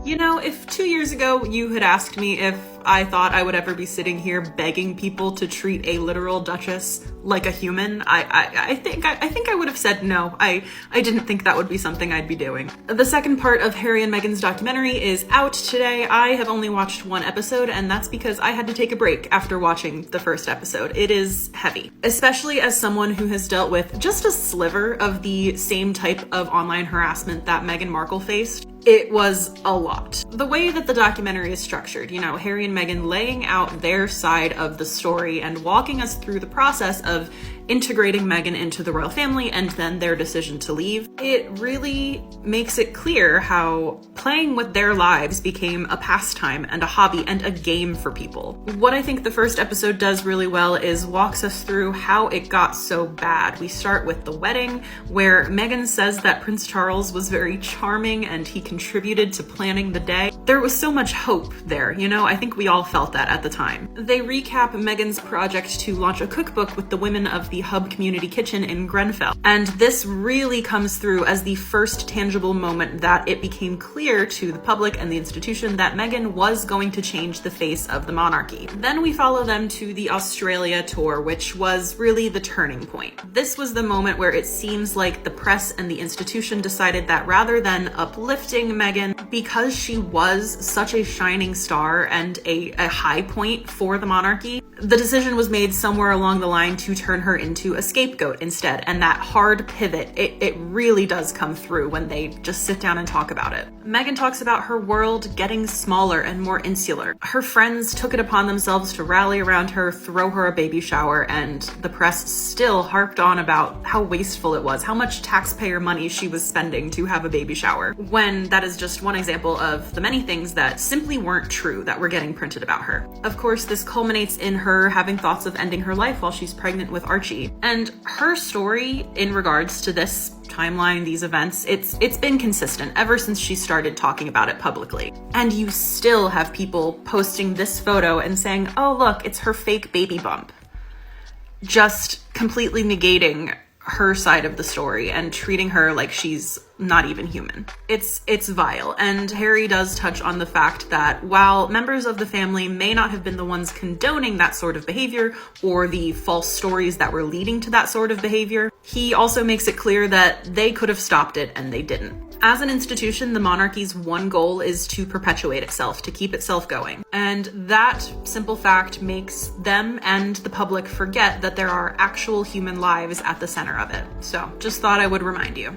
You know, if 2 years ago you had asked me if I thought I would ever be sitting here begging people to treat a literal duchess like a human, I think I would have said no. I didn't think that would be something I'd be doing. The second part of Harry and Meghan's documentary is out today. I have only watched one episode, and that's because I had to take a break after watching the first episode. It is heavy, especially as someone who has dealt with just a sliver of the same type of online harassment that Meghan Markle faced. It was a lot. The way that the documentary is structured, you know, Harry and Meghan laying out their side of the story and walking us through the process of integrating Meghan into the royal family and then their decision to leave, it really makes it clear how playing with their lives became a pastime and a hobby and a game for people. What I think the first episode does really well is walks us through how it got so bad. We start with the wedding, where Meghan says that Prince Charles was very charming and he contributed to planning the day. There was so much hope there, you know? I think we all felt that at the time. They recap Meghan's project to launch a cookbook with the women of the Hub Community Kitchen in Grenfell. And this really comes through as the first tangible moment that it became clear to the public and the institution that Meghan was going to change the face of the monarchy. Then we follow them to the Australia tour, which was really the turning point. This was the moment where it seems like the press and the institution decided that rather than uplifting Meghan, because she was such a shining star and a high point for the monarchy, the decision was made somewhere along the line to turn her into a scapegoat instead. And that hard pivot, it really does come through when they just sit down and talk about it. Meghan talks about her world getting smaller and more insular. Her friends took it upon themselves to rally around her, throw her a baby shower, and the press still harped on about how wasteful it was, how much taxpayer money she was spending to have a baby shower, when that is just one example of the many things that simply weren't true that were getting printed about her. Of course, this culminates in her having thoughts of ending her life while she's pregnant with Archie. And her story in regards to this timeline, these events, it's been consistent ever since she started talking about it publicly. And you still have people posting this photo and saying, oh look, it's her fake baby bump. Just completely negating her side of the story and treating her like she's not even human. It's vile. And Harry does touch on the fact that while members of the family may not have been the ones condoning that sort of behavior or the false stories that were leading to that sort of behavior, he also makes it clear that they could have stopped it and they didn't. As an institution, the monarchy's one goal is to perpetuate itself, to keep itself going. And that simple fact makes them and the public forget that there are actual human lives at the center of it. So just thought I would remind you.